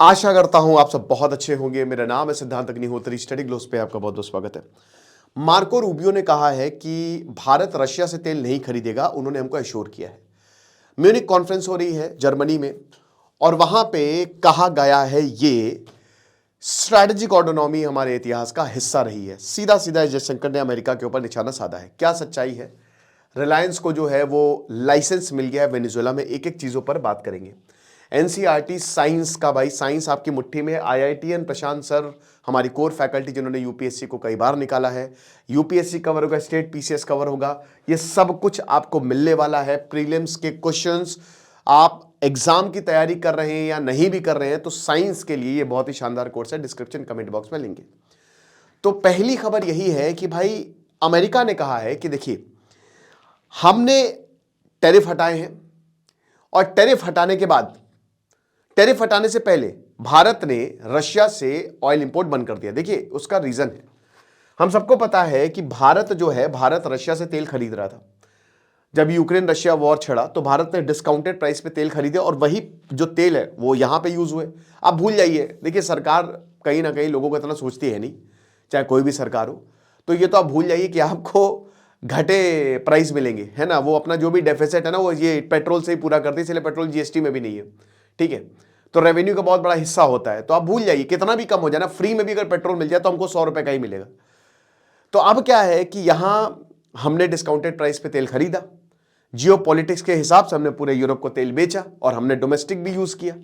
आशा करता हूं आप सब बहुत अच्छे होंगे। मेरा नाम है सिद्धांत अग्निहोत्री, स्टडी ग्लोस पे आपका बहुत बहुत स्वागत है। मार्को रूबियो ने कहा है कि भारत रशिया से तेल नहीं खरीदेगा, उन्होंने हमको एश्योर किया है। म्यूनिक कॉन्फ्रेंस हो रही है जर्मनी में और वहां पे कहा गया है ये स्ट्रैटेजिक ऑटोनॉमी हमारे इतिहास का हिस्सा रही है। सीधा सीधा जयशंकर ने अमेरिका के ऊपर निशाना साधा है। क्या सच्चाई है? रिलायंस को जो है वो लाइसेंस मिल गया है वेनेजुएला में। एक एक चीजों पर बात करेंगे। एनसीईआरटी साइंस का, भाई साइंस आपकी मुट्ठी में। आईआईटीएन प्रशांत सर हमारी कोर फैकल्टी जिन्होंने यूपीएससी को कई बार निकाला है। यूपीएससी कवर होगा, स्टेट पीसीएस कवर होगा, ये सब कुछ आपको मिलने वाला है। प्रीलिम्स के क्वेश्चंस, आप एग्जाम की तैयारी कर रहे हैं या नहीं भी कर रहे हैं तो साइंस के लिए ये बहुत ही शानदार कोर्स है। डिस्क्रिप्शन कमेंट बॉक्स में लेंगे। तो पहली खबर यही है कि भाई अमेरिका ने कहा है कि देखिए हमने टैरिफ हटाए हैं और टैरिफ हटाने के बाद, टैरिफ हटाने से पहले भारत ने रशिया से ऑयल इंपोर्ट बंद कर दिया। देखिए उसका रीजन है, हम सबको पता है कि भारत जो है, भारत रशिया से तेल खरीद रहा था। जब यूक्रेन रशिया वॉर छिड़ा तो भारत ने डिस्काउंटेड प्राइस पे तेल खरीदे और वही जो तेल है वो यहां पे यूज हुए। आप भूल जाइए, देखिए सरकार कहीं ना कहीं लोगों को इतना सोचती है नहीं, चाहे कोई भी सरकार हो। तो ये तो आप भूल जाइए कि आपको घटे प्राइस मिलेंगे, है ना। वो अपना जो भी डेफिसिट है ना वो ये पेट्रोल से ही पूरा करती है, इसलिए पेट्रोल जीएसटी में भी नहीं है, ठीक है। तो रेवेन्यू का बहुत बड़ा हिस्सा होता है। तो आप भूल जाइए, कितना भी कम हो जाए ना, फ्री में भी अगर पेट्रोल मिल जाए तो हमको 100 रुपए का ही मिलेगा। तो अब क्या है कि यहां हमने डिस्काउंटेड प्राइस पे तेल खरीदा, जियो पॉलिटिक्स के हिसाब से हमने पूरे यूरोप को तेल बेचा और हमने डोमेस्टिक भी यूज किया।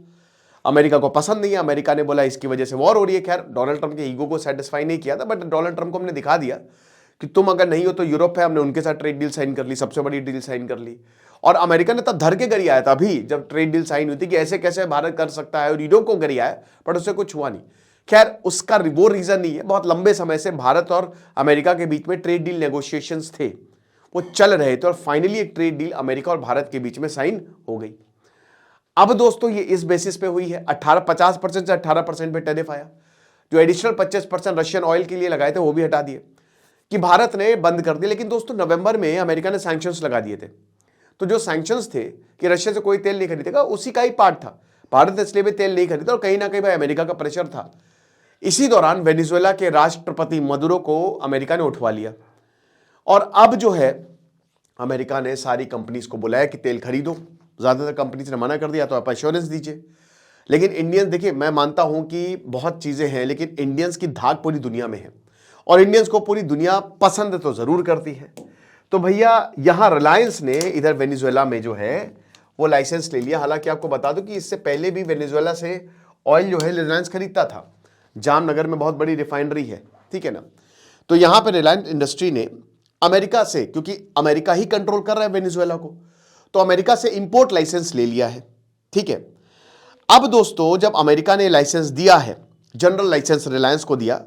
अमेरिका को पसंद नहीं है, अमेरिका ने बोला इसकी वजह से वॉर हो रही है। खैर डोनाल्ड ट्रंप के ईगो को सेटिस्फाई नहीं किया था, बट डोनाल्ड ट्रंप को हमने दिखा दिया कि तुम अगर नहीं हो तो यूरोप है। हमने उनके साथ ट्रेड डील साइन कर ली, सबसे बड़ी डील साइन कर ली। और अमेरिका ने तब धर के गरियाया था अभी जब ट्रेड डील साइन हुई थी कि ऐसे कैसे भारत कर सकता है, और यूरोप को गरियाया, पर उससे कुछ हुआ नहीं। खैर उसका वो रीजन नहीं है, बहुत लंबे समय से भारत और अमेरिका के बीच में ट्रेड डील नेगोशिएशंस थे, वो चल रहे थे और फाइनली एक ट्रेड डील अमेरिका और भारत के बीच में साइन हो गई। अब दोस्तों ये इस बेसिस पे हुई है, 50% से 18% पे टैरिफ आया। जो एडिशनल 25% रशियन ऑयल के लिए लगाए थे वो भी हटा दिए कि भारत ने बंद कर दिया। लेकिन दोस्तों नवंबर में अमेरिका ने सैंक्शंस लगा दिए थे। तो जो सैंक्शंस थे कि रशिया से कोई तेल नहीं खरीदेगा, उसी का ही पार्ट था। भारत इसलिए भी तेल नहीं खरीदा और कहीं ना कहीं भाई अमेरिका का प्रेशर था। इसी दौरान वेनेजुएला के राष्ट्रपति मदुरो को अमेरिका ने उठवा लिया और अब जो है अमेरिका ने सारी कंपनीज को बुलाया कि तेल खरीदो। ज्यादातर कंपनीज ने मना कर दिया, तो आप एश्योरेंस दीजिए। लेकिन इंडियंस, देखिए मैं मानता हूं कि बहुत चीजें हैं, लेकिन इंडियंस की धाक पूरी दुनिया में है और इंडियंस को पूरी दुनिया पसंद तो जरूर करती है। तो भैया यहां रिलायंस ने इधर वेनेजुएला में जो है वो लाइसेंस ले लिया। हालांकि आपको बता दूं कि इससे पहले भी वेनेजुएला से ऑयल जो है रिलायंस खरीदता था। जामनगर में बहुत बड़ी रिफाइनरी है, ठीक है ना। तो यहां पर रिलायंस इंडस्ट्री ने अमेरिका से, क्योंकि अमेरिका ही कंट्रोल कर रहा है वेनेजुएला को, तो अमेरिका से इंपोर्ट लाइसेंस ले लिया है, ठीक है। अब दोस्तों जब अमेरिका ने लाइसेंस दिया है, जनरल लाइसेंस रिलायंस को दिया,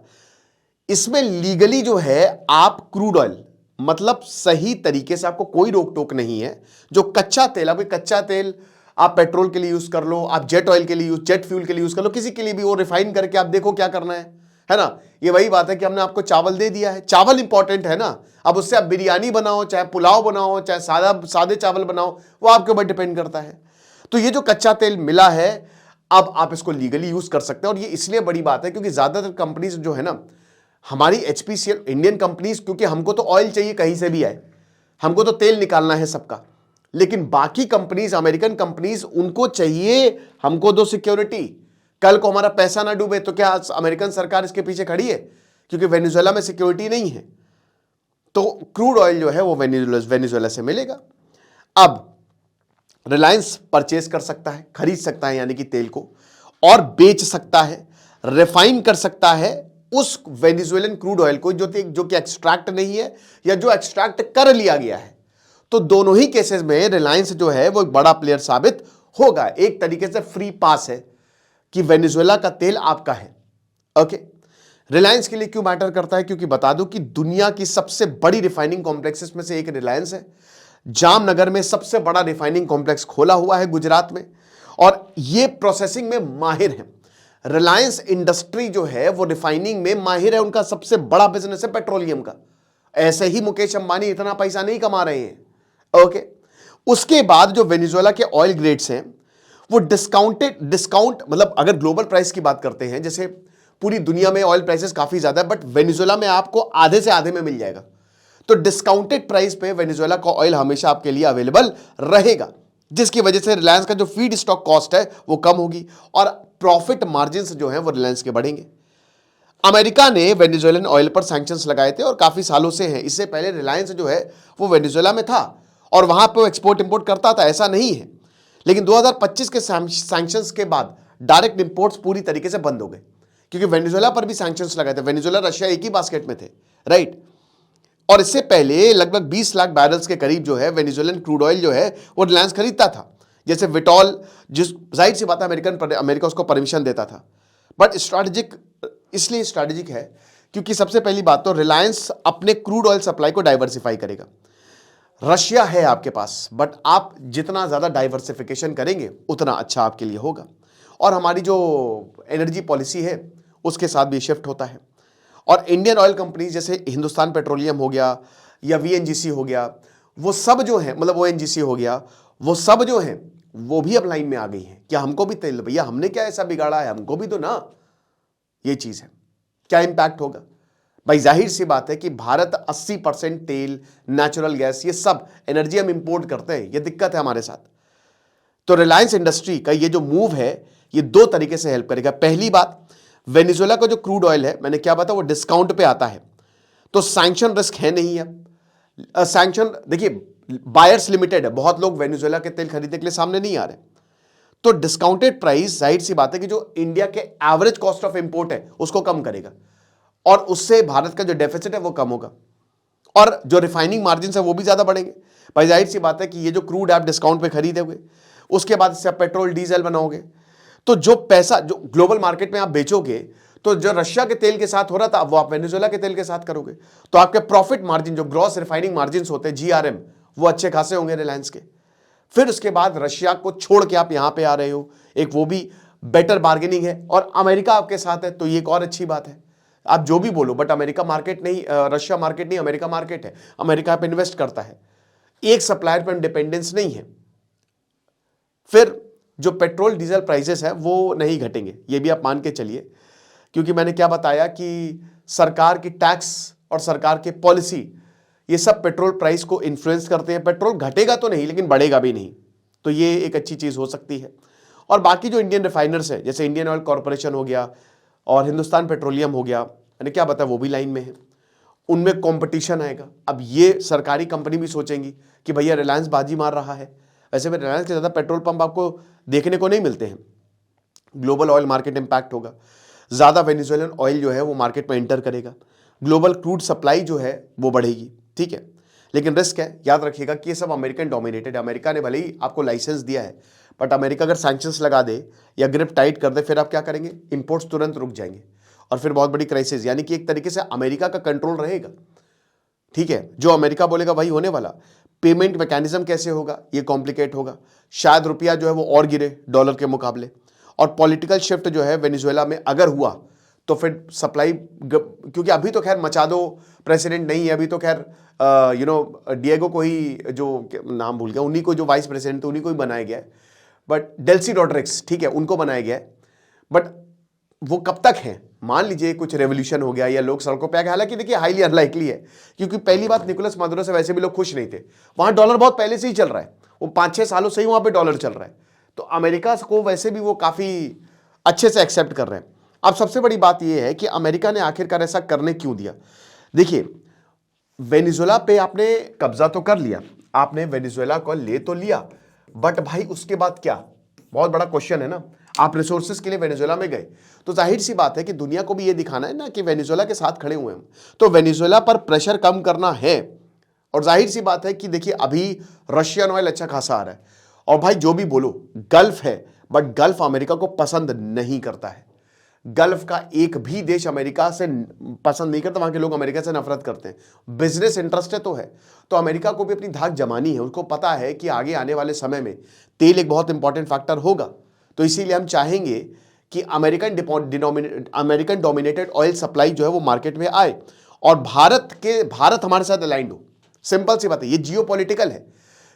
इसमें लीगली जो है आप क्रूड ऑयल, मतलब सही तरीके से आपको कोई रोक टोक नहीं है। जो कच्चा तेल, आप कच्चा तेल आप पेट्रोल के लिए यूज कर लो, आप जेट ऑयल के लिए, जेट फ्यूल के लिए यूज कर लो, किसी के लिए भी, वो रिफाइन करके आप देखो क्या करना है ना। ये वही बात है कि हमने आपको चावल दे दिया है, चावल इंपॉर्टेंट है ना। अब उससे आप बिरयानी बनाओ, चाहे पुलाव बनाओ, चाहे सादे चावल बनाओ, वो आपके ऊपर डिपेंड करता है। तो ये जो कच्चा तेल मिला है, अब आप इसको लीगली यूज कर सकते हैं। और ये इसलिए बड़ी बात है क्योंकि ज्यादातर कंपनीज जो है ना, हमारी एचपीसीएल इंडियन कंपनीज, क्योंकि हमको तो ऑयल चाहिए कहीं से भी आए, हमको तो तेल निकालना है सबका। लेकिन बाकी कंपनीज, अमेरिकन कंपनीज, उनको चाहिए हमको दो सिक्योरिटी, कल को हमारा पैसा ना डूबे। तो क्या अमेरिकन सरकार इसके पीछे खड़ी है? क्योंकि वेनेजुएला में सिक्योरिटी नहीं है, तो क्रूड ऑयल जो है वो वेनेजुएला से मिलेगा। अब रिलायंस परचेज कर सकता है, खरीद सकता है यानी कि तेल को, और बेच सकता है, रिफाइन कर सकता है उस वेनेजुएलन क्रूड ऑयल को जो कि एक्सट्रैक्ट नहीं है या जो एक्सट्रैक्ट कर लिया गया है। तो दोनों ही केसेस में रिलायंस जो है वो एक बड़ा प्लेयर साबित होगा। एक तरीके से फ्री पास है कि वेनेजुएला का तेल आपका है। ओके, रिलायंस के लिए क्यों मैटर करता है? क्योंकि बता दूं कि दुनिया की सबसे बड़ी रिफाइनिंग कॉम्प्लेक्सेस में से एक रिलायंस है। जामनगर में सबसे बड़ा रिफाइनिंग कॉम्प्लेक्स खोला हुआ है गुजरात में, और ये प्रोसेसिंग में माहिर है। रिलायंस इंडस्ट्री जो है वो रिफाइनिंग में माहिर है, उनका सबसे बड़ा बिजनेस है पेट्रोलियम का। ऐसे ही मुकेश अंबानी इतना पैसा नहीं कमा रहे हैं। ओके, उसके बाद जो वेनेजुएला के ऑयल ग्रेड्स हैं वो डिस्काउंट मतलब अगर ग्लोबल प्राइस की बात करते हैं, जैसे पूरी दुनिया में ऑयल प्राइसेस काफी ज्यादा है, बट वेनेजुएला में आपको आधे से आधे में मिल जाएगा। तो डिस्काउंटेड प्राइस पे वेनेजुएला का ऑयल हमेशा आपके लिए अवेलेबल रहेगा, जिसकी वजह से रिलायंस का जो फीड स्टॉक कॉस्ट है वो कम होगी और प्रॉफिट मार्जिन जो है वो रिलायंस के बढ़ेंगे। अमेरिका ने वेनेजुएलन ऑयल पर सैंक्शंस लगाए थे और काफी सालों से हैं। इससे पहले रिलायंस जो है वो वेनेजुएला में था और वहां पे वो एक्सपोर्ट इंपोर्ट करता था, ऐसा नहीं है। लेकिन 2025 के सैंक्शंस के बाद डायरेक्ट इंपोर्ट्स पूरी तरीके से बंद हो गए, क्योंकि वेनेजुएला पर भी सैंक्शंस लगाए थे। वेनेजुएला रशिया एक ही बास्केट में थे, राइट। और इससे पहले लगभग 20 लाख बैरल्स के करीब जो है वेनेजुएलन क्रूड ऑयल जो है वो रिलायंस खरीदता था। जैसे विटॉल, जिस जाहिर सी बात है अमेरिका उसको परमिशन देता था। बट स्ट्रैटेजिक इसलिए स्ट्रैटेजिक है क्योंकि सबसे पहली बात तो रिलायंस अपने क्रूड ऑयल सप्लाई को डाइवर्सिफाई करेगा। रशिया है आपके पास, बट आप जितना ज्यादा डाइवर्सिफिकेशन करेंगे उतना अच्छा आपके लिए होगा। और हमारी जो एनर्जी पॉलिसी है उसके साथ भी शिफ्ट होता है। और इंडियन ऑयल कंपनीज जैसे हिंदुस्तान पेट्रोलियम हो गया या वीएनजीसी हो गया, वो सब जो है, मतलब ओएनजीसी हो गया, वो सब जो है वो भी अब लाइन में आ गई है। क्या हमको भी तेल, भैया हमने क्या ऐसा बिगाड़ा है, हमको भी तो ना, ये चीज है। क्या इंपैक्ट होगा भाई? जाहिर सी बात है कि भारत 80% तेल, नेचुरल गैस, ये सब एनर्जी हम इंपोर्ट करते हैं, ये दिक्कत है हमारे साथ। तो रिलायंस इंडस्ट्री का ये जो मूव है ये दो तरीके से हेल्प करेगा। पहली बात, वेनेजुएला का जो क्रूड ऑयल है, मैंने क्या बताया, वो डिस्काउंट पे आता है, तो सैंक्शन रिस्क है नहीं है। सैंक्शन देखिए बायर्स लिमिटेड है, बहुत लोग वेनेजुएला के तेल खरीदने के लिए सामने नहीं आ रहे। तो डिस्काउंटेड प्राइस जाहिर सी बात है कि जो इंडिया के एवरेज कॉस्ट ऑफ इंपोर्ट है उसको कम करेगा और उससे भारत का जो डेफिसिट है वो कम होगा और जो रिफाइनिंग मार्जिन है वो भी ज्यादा बढ़ेंगे। भाई जाहिर सी बात है कि ये जो क्रूड आप डिस्काउंट पे खरीदोगे, उसके बाद इससे आप पेट्रोल डीजल बनाओगे, तो जो पैसा जो ग्लोबल मार्केट में आप बेचोगे, तो जो रशिया के तेल के साथ हो रहा था वो आप वेनेजुएला के तेल के साथ करोगे, तो आपके प्रॉफिट मार्जिन, जो ग्रॉस रिफाइनिंग मार्जिन होते हैं जीआरएम, वो अच्छे खासे होंगे रिलायंस के। फिर उसके बाद रशिया को छोड़ के आप यहां पे आ रहे हो, एक वो भी बेटर बार्गेनिंग है और अमेरिका आपके साथ है, तो ये एक और अच्छी बात है। आप जो भी बोलो, बट अमेरिका मार्केट नहीं, रशिया मार्केट नहीं, अमेरिका मार्केट है। अमेरिका पे इन्वेस्ट करता है, एक सप्लायर पर डिपेंडेंस नहीं है। फिर जो पेट्रोल डीजल प्राइसेस है वो नहीं घटेंगे, ये भी आप मान के चलिए, क्योंकि मैंने क्या बताया कि सरकार की टैक्स और सरकार की पॉलिसी, ये सब पेट्रोल प्राइस को इन्फ्लुएंस करते हैं। पेट्रोल घटेगा तो नहीं, लेकिन बढ़ेगा भी नहीं, तो ये एक अच्छी चीज हो सकती है। और बाकी जो इंडियन रिफाइनर्स है, जैसे इंडियन ऑयल कॉर्पोरेशन हो गया और हिंदुस्तान पेट्रोलियम हो गया, मैंने क्या बताया, वो भी लाइन में है, उनमें कंपटीशन आएगा। अब ये सरकारी कंपनी भी सोचेंगी कि भैया रिलायंस बाजी मार रहा है। वैसे में रिलायंस के ज़्यादा पेट्रोल पंप आपको देखने को नहीं मिलते हैं। ग्लोबल ऑयल मार्केट इंपैक्ट होगा, ज़्यादा वेनेजुएलन ऑयल जो है वो मार्केट में एंटर करेगा, ग्लोबल क्रूड सप्लाई जो है वो बढ़ेगी, ठीक है। लेकिन रिस्क है, याद रखिएगा कि ये सब अमेरिकन डोमिनेटेड है। अमेरिका ने भले ही आपको लाइसेंस दिया है, बट अमेरिका अगर सैंक्शंस लगा दे या ग्रिप टाइट कर दे, फिर आप क्या करेंगे, इंपोर्ट्स तुरंत रुक जाएंगे और फिर बहुत बड़ी क्राइसिस। यानी कि एक तरीके से अमेरिका का कंट्रोल रहेगा, ठीक है। जो अमेरिका बोलेगा वही होने वाला। पेमेंट मैकेनिज्म कैसे होगा, ये कॉम्प्लिकेट होगा। शायद रुपया जो है वो और गिरे डॉलर के मुकाबले। और पॉलिटिकल शिफ्ट जो है वेनेजुएला में अगर हुआ तो फिर सप्लाई, क्योंकि अभी तो खैर मचादो प्रेसिडेंट नहीं है, अभी तो खैर डिएगो को ही, जो नाम भूल गया, उन्हीं को, जो वाइस प्रेसिडेंट थे उन्हीं को ही बनाया गया है, बट डेल्सी रॉड्रिग्स, ठीक है, उनको बनाया गया है। बट वो कब तक है, मान लीजिए कुछ रेवोल्यूशन हो गया या लोग सड़कों पे आ गए, हालांकि देखिए हाईली अनलाइकली है, क्योंकि पहली बात निकोलस मादुरो से वैसे भी लोग खुश नहीं थे। वहां डॉलर बहुत पहले से ही चल रहा है, वो 5-6 सालों से ही वहां पे डॉलर चल रहा है, तो अमेरिका को वैसे भी वो काफी अच्छे से एक्सेप्ट कर रहे हैं। अब सबसे बड़ी बात यह है कि अमेरिका ने आखिरकार ऐसा करने क्यों दिया। देखिए, वेनेजुएला पे आपने कब्जा तो कर लिया, आपने वेनेजुएला को ले तो लिया, बट भाई उसके बाद क्या, बहुत बड़ा क्वेश्चन है ना। आप रिसोर्सेज के लिए वेनेजुएला में गए, तो जाहिर सी बात है कि दुनिया को भी ये दिखाना है ना कि वेनेजुएला के साथ खड़े हुए हम, तो वेनेजुएला पर प्रेशर कम करना है। और जाहिर सी बात है कि देखिए अभी रशियन ऑयल अच्छा खासा आ रहा है, और भाई जो भी बोलो गल्फ है, बट गल्फ अमेरिका को पसंद नहीं करता है। गल्फ का एक भी देश अमेरिका से पसंद नहीं करता, वहां के लोग अमेरिका से नफरत करते हैं। बिजनेस इंटरेस्ट है तो अमेरिका को भी अपनी धाक जमानी है। उसको पता है कि आगे आने वाले समय में तेल एक बहुत इंपॉर्टेंट फैक्टर होगा, तो इसीलिए हम चाहेंगे कि अमेरिकन डोमिनेटेड ऑयल सप्लाई जो है वो मार्केट में आए और भारत हमारे साथ अलाइंड हो। सिंपल सी बात है, ये जियोपॉलिटिकल है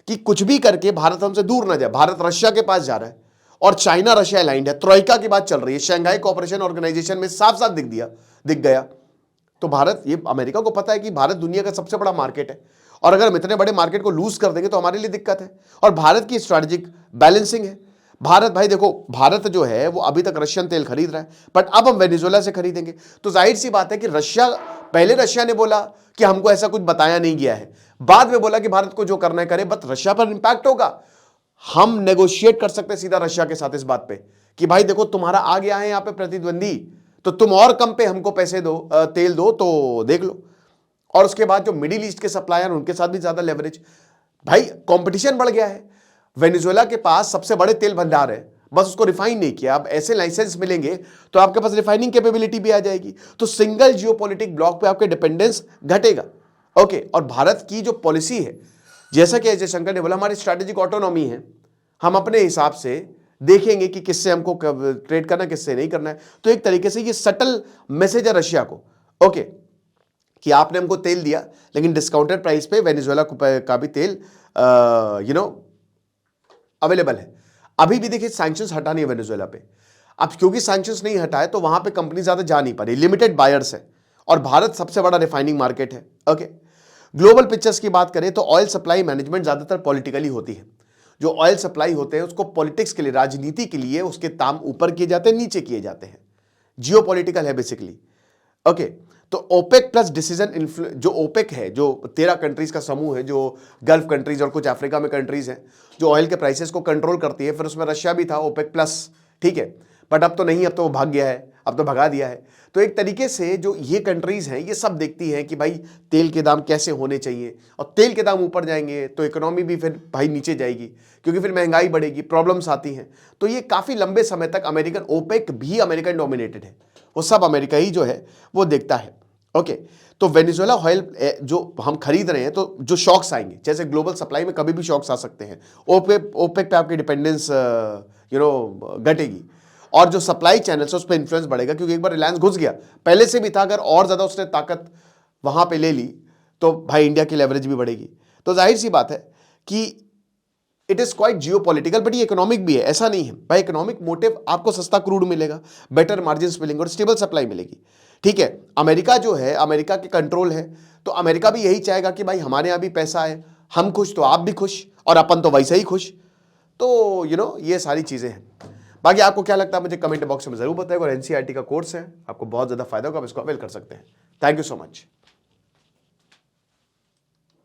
कि कुछ भी करके भारत हमसे दूर ना जाए। भारत रशिया के पास जा रहा है और चाइना रशिया अलाइंड है, ट्रोइका की बात चल रही है, शंघाई कोऑपरेशन ऑर्गेनाइजेशन में साफ साफ दिख गया। तो भारत, ये अमेरिका को पता है कि भारत दुनिया का सबसे बड़ा मार्केट है, और अगर हम इतने बड़े मार्केट को लूज कर देंगे तो हमारे लिए दिक्कत है। और भारत की स्ट्रैटेजिक बैलेंसिंग है। भारत, भाई देखो, भारत जो है वो अभी तक रशियन तेल खरीद रहा है, बट अब हम वेनेजुएला से खरीदेंगे, तो जाहिर सी बात है कि पहले रशिया ने बोला कि हमको ऐसा कुछ बताया नहीं गया है, बाद में बोला कि भारत को जो करना है करे, बट रशिया पर इंपैक्ट होगा। हम नेगोशिएट कर सकते हैं सीधा रशिया के साथ इस बात पे कि भाई देखो, तुम्हारा आ गया है यहां पे प्रतिद्वंदी, तो तुम और कम पे हमको पैसे दो, तेल दो, तो देख लो। और उसके बाद जो मिडिल ईस्ट के सप्लायर, उनके साथ भी ज्यादा लेवरेज। भाई कंपटीशन बढ़ गया है। वेनेजुएला के पास सबसे बड़े तेल भंडार है, बस उसको रिफाइन नहीं किया। अब ऐसे लाइसेंस मिलेंगे तो आपके पास रिफाइनिंग कैपेबिलिटी भी आ जाएगी, तो सिंगल जियोपॉलिटिक ब्लॉक पे आपके डिपेंडेंस घटेगा। ओके, और भारत की जो पॉलिसी है, जैसा कि अजय शंकर ने बोला, हमारी स्ट्रैटेजिक ऑटोनॉमी है, हम अपने हिसाब से देखेंगे कि किससे हमको ट्रेड करना है, किससे नहीं करना है। तो एक तरीके से ये सटल मैसेज है रशिया को, ओके, कि आपने हमको तेल दिया लेकिन डिस्काउंटेड प्राइस पे वेनेजुएला का भी तेल अवेलेबल है। अभी भी देखिए सैंक्शंस हटा नहीं है वेनेजुएला पे। अब क्योंकि सैंक्शंस नहीं हटाए तो वहां पे कंपनी ज्यादा जा नहीं पा रही, लिमिटेड बायर्स है, और भारत सबसे बड़ा रिफाइनिंग मार्केट है। ओके, ग्लोबल पिक्चर्स की बात करें तो ऑयल सप्लाई मैनेजमेंट ज्यादातर पॉलिटिकली होती है। जो ऑयल सप्लाई होते हैं उसको पॉलिटिक्स के लिए, राजनीति के लिए उसके दाम ऊपर किए जाते हैं, नीचे किए जाते हैं, जियोपॉलिटिकल है बेसिकली। ओके, तो ओपेक प्लस डिसीजन, जो ओपेक है, जो 13 कंट्रीज का समूह है, जो गल्फ कंट्रीज और कुछ अफ्रीका में कंट्रीज हैं, जो ऑयल के प्राइसेस को कंट्रोल करती है। फिर उसमें रशिया भी था, ओपेक प्लस, ठीक है, बट अब तो नहीं, अब तो वो भाग गया है, अब तो भगा दिया है। तो एक तरीके से जो ये कंट्रीज हैं ये सब देखती हैं कि भाई तेल के दाम कैसे होने चाहिए, और तेल के दाम ऊपर जाएंगे तो इकोनॉमी भी फिर भाई नीचे जाएगी, क्योंकि फिर महंगाई बढ़ेगी, प्रॉब्लम्स आती हैं। तो ये काफ़ी लंबे समय तक अमेरिकन, ओपेक भी अमेरिकन डोमिनेटेड है, वो सब अमेरिका ही जो है वो देखता है। ओके, तो वेनेजुएला ऑयल जो हम खरीद रहे हैं, तो जो शॉक्स आएंगे, जैसे ग्लोबल सप्लाई में कभी भी शॉक्स आ सकते हैं, ओपेक पे आपकी डिपेंडेंस घटेगी, और जो सप्लाई चैनल्स है उस पर इंफ्लुएंस बढ़ेगा, क्योंकि एक बार रिलायंस घुस गया, पहले से भी था, अगर और ज्यादा उसने ताकत वहां पे ले ली तो भाई इंडिया की लेवरेज भी बढ़ेगी। तो जाहिर सी बात है कि it is quite geopolitical, but ये इकोनॉमिक भी है, ऐसा नहीं है भाई। इकोनॉमिक मोटिव, आपको सस्ता क्रूड मिलेगा, बेटर मार्जिन मिलेंगे और स्टेबल सप्लाई मिलेगी, ठीक है। अमेरिका जो है, अमेरिका के कंट्रोल है, तो अमेरिका भी यही चाहेगा कि भाई हमारे यहाँ भी पैसा है, हम खुश तो आप भी खुश, और अपन तो वैसे ही खुश। तो ये सारी चीजें हैं। बाकी आपको क्या लगता है मुझे कमेंट बॉक्स में जरूर बताइएगा। और एनसीईआरटी का कोर्स है, आपको बहुत ज्यादा फायदा होगा, आप इसको अवेल कर सकते हैं। Thank you so much.